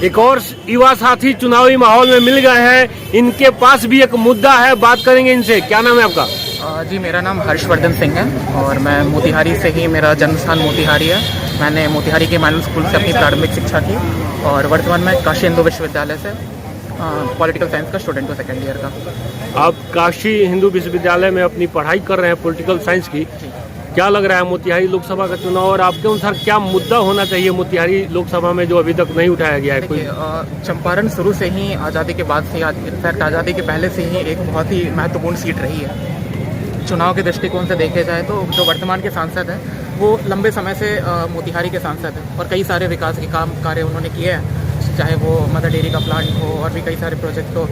एक और युवा साथी चुनावी माहौल में मिल गए हैं, इनके पास भी एक मुद्दा है, बात करेंगे इनसे। क्या नाम है आपका? जी, मेरा नाम हर्षवर्धन सिंह है और मैं मोतिहारी से ही, मेरा जन्म स्थान मोतिहारी है। मैंने मोतिहारी के मानव स्कूल से अपनी प्रारंभिक शिक्षा की और वर्तमान में काशी हिंदू विश्वविद्यालय से पॉलिटिकल साइंस का स्टूडेंट हूँ, सेकेंड ईयर का। आप काशी हिंदू विश्वविद्यालय में अपनी पढ़ाई कर रहे हैं पॉलिटिकल साइंस की। क्या लग रहा है मोतिहारी लोकसभा का चुनाव, और आपके अनुसार क्या मुद्दा होना चाहिए मोतिहारी लोकसभा में जो अभी तक नहीं उठाया गया है? कोई चंपारण शुरू से ही आज़ादी के बाद से, इनफैक्ट आज़ादी के पहले से ही एक बहुत ही महत्वपूर्ण सीट रही है। चुनाव के दृष्टिकोण से देखे जाए तो जो वर्तमान के सांसद हैं वो लंबे समय से मोतिहारी के सांसद हैं और कई सारे विकास के कार्य उन्होंने किए हैं, चाहे वो मदर डेयरी का प्लांट हो और भी कई सारे प्रोजेक्ट हो,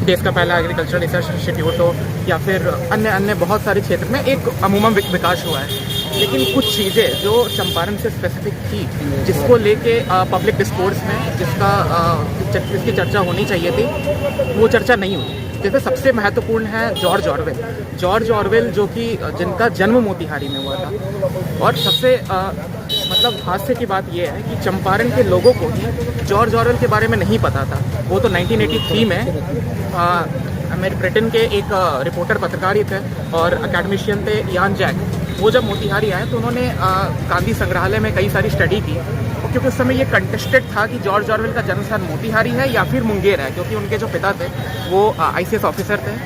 देश का पहला एग्रीकल्चरल रिसर्च इंस्टीट्यूट हो, या फिर अन्य बहुत सारे क्षेत्र में एक अमूमन विकास हुआ है। लेकिन कुछ चीज़ें जो चंपारण से स्पेसिफिक थी, जिसको लेके पब्लिक डिस्कोर्स में जिसकी चर्चा होनी चाहिए थी, वो चर्चा नहीं हुई। जैसे सबसे महत्वपूर्ण है जॉर्ज ऑरवेल जो कि जिनका जन्म मोतिहारी में हुआ था। और सबसे मतलब हास्य की बात यह है कि चंपारण के लोगों को ही जॉर्ज ऑरवेल के बारे में नहीं पता था। वो तो 1983 में ब्रिटेन के एक रिपोर्टर पत्रकार ही थे और अकेडमिशियन थे, यान जैक। वो जब मोतिहारी आए तो उन्होंने गांधी संग्रहालय में कई सारी स्टडी की, क्योंकि उस समय ये कंटेस्टेड था कि जॉर्ज ऑरवेल का जन्म स्थान मोतिहारी है या फिर मुंगेर है, क्योंकि उनके जो पिता थे वो ICS ऑफिसर थे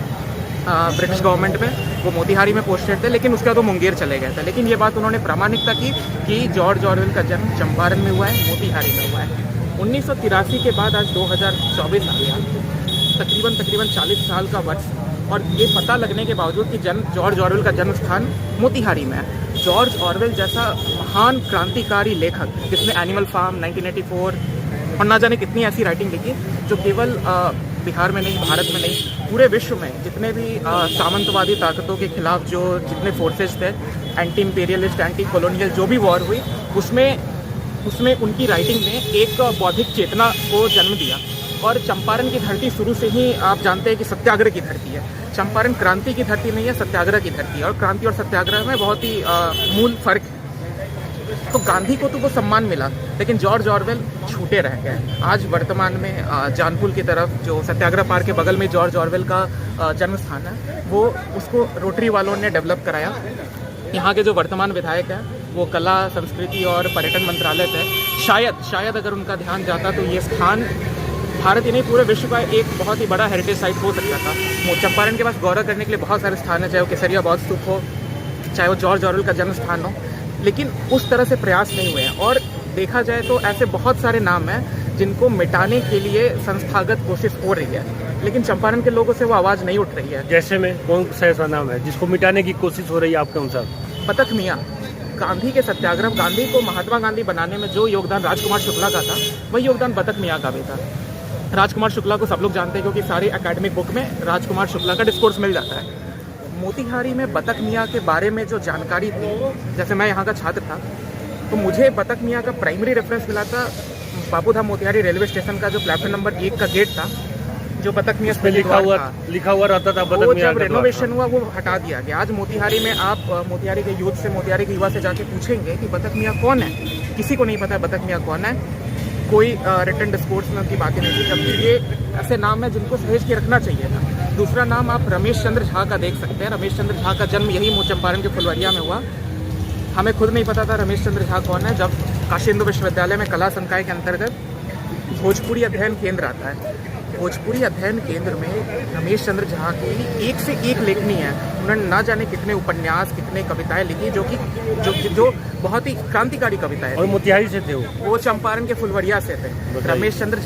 ब्रिटिश गवर्नमेंट में, वो मोतिहारी में पोस्टेड थे, लेकिन उसके बाद वो मुंगेर चले गए थे। लेकिन ये बात उन्होंने प्रामाणिकता की कि जॉर्ज ऑरवेल का जन्म चंपारण में हुआ है, मोतिहारी में हुआ है। 1983 के बाद आज 2024 आ गया, तकरीबन 40 साल का वर्ष, और ये पता लगने के बावजूद कि जॉर्ज ऑरवेल का जन्म स्थान मोतिहारी में है। जॉर्ज ऑरवेल जैसा महान क्रांतिकारी लेखक जिसने एनिमल फार्म 1984 और ना जाने कितनी ऐसी राइटिंग लिखी, जो केवल बिहार में नहीं, भारत में नहीं, पूरे विश्व में जितने भी सामंतवादी ताकतों के खिलाफ जो जितने फोर्सेस थे, एंटी इंपीरियलिस्ट, एंटी कॉलोनियल जो भी वॉर हुई, उसमें उनकी राइटिंग ने एक बौद्धिक चेतना को जन्म दिया। और चंपारण की धरती शुरू से ही आप जानते हैं कि सत्याग्रह की धरती है। चंपारण क्रांति की धरती नहीं है, सत्याग्रह की धरती है, और क्रांति और सत्याग्रह में बहुत ही मूल फर्क है। तो गांधी को तो वो सम्मान मिला, लेकिन जॉर्ज ऑरवेल छूटे रह गए। आज वर्तमान में जानपुल की तरफ जो सत्याग्रह पार्क के बगल में जॉर्ज ऑरवेल का जन्म स्थान है, वो उसको रोटरी वालों ने डेवलप कराया। यहाँ के जो वर्तमान विधायक हैं वो कला, संस्कृति और पर्यटन मंत्रालय थे। शायद अगर उनका ध्यान जाता तो ये स्थान भारत ही नहीं, पूरे विश्व का एक बहुत ही बड़ा हेरिटेज साइट हो सकता था। चंपारण के पास गौरव करने के लिए बहुत सारे स्थान हैं, चाहे वो केसरिया बौद्ध स्तूप हो, चाहे वो जॉर्ज ऑरवेल का जन्म स्थान हो, लेकिन उस तरह से प्रयास नहीं हुए हैं। और देखा जाए तो ऐसे बहुत सारे नाम हैं जिनको मिटाने के लिए संस्थागत कोशिश हो रही है, लेकिन चंपारण के लोगों से वो आवाज़ नहीं उठ रही है। जैसे में कौन सा ऐसा नाम है जिसको मिटाने की कोशिश हो रही है आपके अनुसार? बतख मियाँ। गांधी के सत्याग्रह, गांधी को महात्मा गांधी बनाने में जो योगदान राजकुमार शुक्ला का था, वही योगदान बतख मियाँ का भी था। राजकुमार शुक्ला को सब लोग जानते हैं क्योंकि सारी एकेडमिक बुक में राजकुमार शुक्ला का डिस्कोर्स मिल जाता है। मोतिहारी में बतख मियाँ के बारे में जो जानकारी थी, जैसे मैं यहाँ का छात्र था तो मुझे बतख मियाँ का प्राइमरी रेफरेंस मिला था बापूधाम मोतिहारी रेलवे स्टेशन का जो प्लेटफॉर्म नंबर 1 का गेट था, जो बतख मियाँ पे लिखा हुआ रहता था। वो जब रेनोवेशन हुआ वो हटा दिया गया। आज मोतिहारी में आप मोतिहारी के यूथ से, मोतिहारी के युवा से जाके पूछेंगे कि बतख मियाँ कौन है, किसी को नहीं पता है बतख मियाँ कौन है। कोई रिटर्न डिस्कोर्स में उनकी बातें नहीं थी, जबकि ये ऐसे नाम है जिनको सहेज के रखना चाहिए था। दूसरा नाम आप रमेश चंद्र झा का देख सकते हैं। रमेश चंद्र झा का जन्म यही चंपारण के फुलवरिया में हुआ। हमें खुद नहीं पता था रमेश चंद्र झा कौन है, जब काशी हिंदू विश्वविद्यालय में कला संकाय के अंतर्गत भोजपुरी अध्ययन केंद्र आता है। भोजपुरी अध्ययन केंद्र में रमेश चंद्र झा की एक से एक लेखनी है। उन्होंने ना जाने कितने उपन्यास, कितने कविताएं लिखी, जो बहुत ही क्रांतिकारी कविताएं। और मोतिहारी से थे वो चंपारण के फुलवरिया से थे। रमेश चंद्र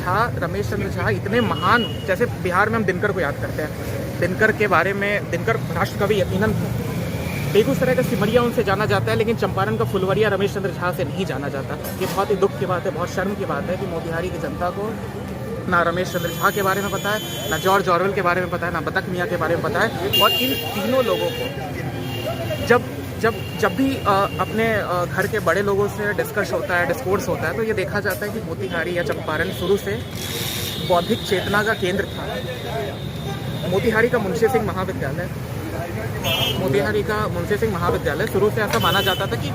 झा इतने महान, जैसे बिहार में हम दिनकर को याद करते हैं, दिनकर के बारे में, दिनकर राष्ट्रकवि यकीनन थे। बेगूसराय का सिमरिया उनसे जाना जाता है, लेकिन चंपारण का फुलवरिया रमेश चंद्र झा से नहीं जाना जाता। ये बहुत ही दुख की बात है, बहुत शर्म की बात है कि मोतिहारी की जनता को ना रमेश चंद्र झा के बारे में पता है, ना जॉर्ज ऑरवेल के बारे में पता है, ना बतख मियाँ के बारे में पता है। और इन तीनों लोगों को जब भी अपने घर के बड़े लोगों से डिस्कोर्स होता है तो ये देखा जाता है कि मोतिहारी या चंपारण शुरू से बौद्धिक चेतना का केंद्र था। मोतिहारी का मुंशी सिंह महाविद्यालय शुरू से ऐसा माना जाता था कि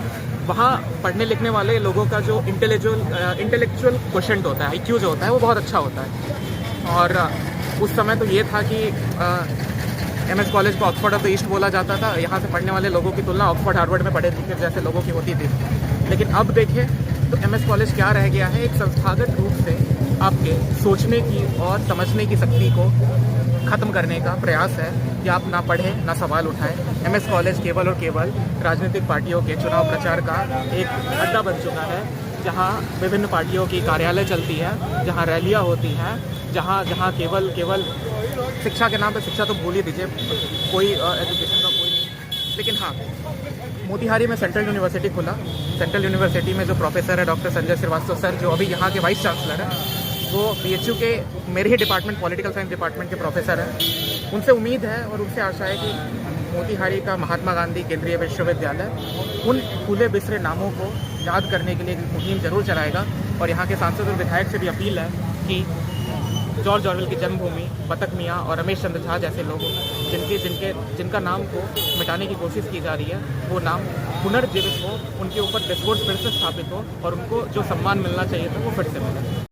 वहाँ पढ़ने लिखने वाले लोगों का जो इंटेलेक्चुअल क्वेश्चन होता है, IQ जो होता है, वो बहुत अच्छा होता है। और उस समय तो ये था कि MS कॉलेज को ऑक्सफोर्ड ऑफ द ईस्ट बोला जाता था। यहाँ से पढ़ने वाले लोगों की तुलना ऑक्सफोर्ड हार्वर्ड में पढ़े लिखे जैसे लोगों की होती थी। लेकिन अब देखें तो MS कॉलेज क्या रह गया है, एक संस्थागत रूप से आपके सोचने की और समझने की शक्ति को ख़त्म करने का प्रयास है कि आप ना पढ़ें ना सवाल उठाएं। MS कॉलेज केवल और केवल राजनीतिक पार्टियों के चुनाव प्रचार का एक अड्डा बन चुका है, जहां विभिन्न पार्टियों की कार्यालय चलती है, जहां रैलियां होती हैं, जहां केवल शिक्षा के नाम पर, शिक्षा तो भूल ही दीजिए, कोई एजुकेशन का कोई नहीं। लेकिन हाँ, मोतिहारी में सेंट्रल यूनिवर्सिटी खुला। सेंट्रल यूनिवर्सिटी में जो प्रोफेसर है डॉक्टर संजय श्रीवास्तव सर, जो अभी यहाँ के वाइस चांसलर हैं, वो BHU के मेरे ही डिपार्टमेंट पॉलिटिकल साइंस डिपार्टमेंट के प्रोफेसर हैं। उनसे उम्मीद है और उनसे आशा है कि मोतिहारी का महात्मा गांधी केंद्रीय विश्वविद्यालय उन भूले बिसरे नामों को याद करने के लिए एक मुहिम जरूर चलाएगा। और यहाँ के सांसद और विधायक से भी अपील है कि जॉर्ज ऑरवेल की जन्मभूमि, बतख मियाँ और रमेश चंद्र झा जैसे लोगों जिनका नाम को मिटाने की कोशिश की जा रही है, वो नाम पुनर्जीवित हो, उनके ऊपर डिस्कोर्स फिर से स्थापित हो और उनको जो सम्मान मिलना चाहिए था वो फिर से मिले।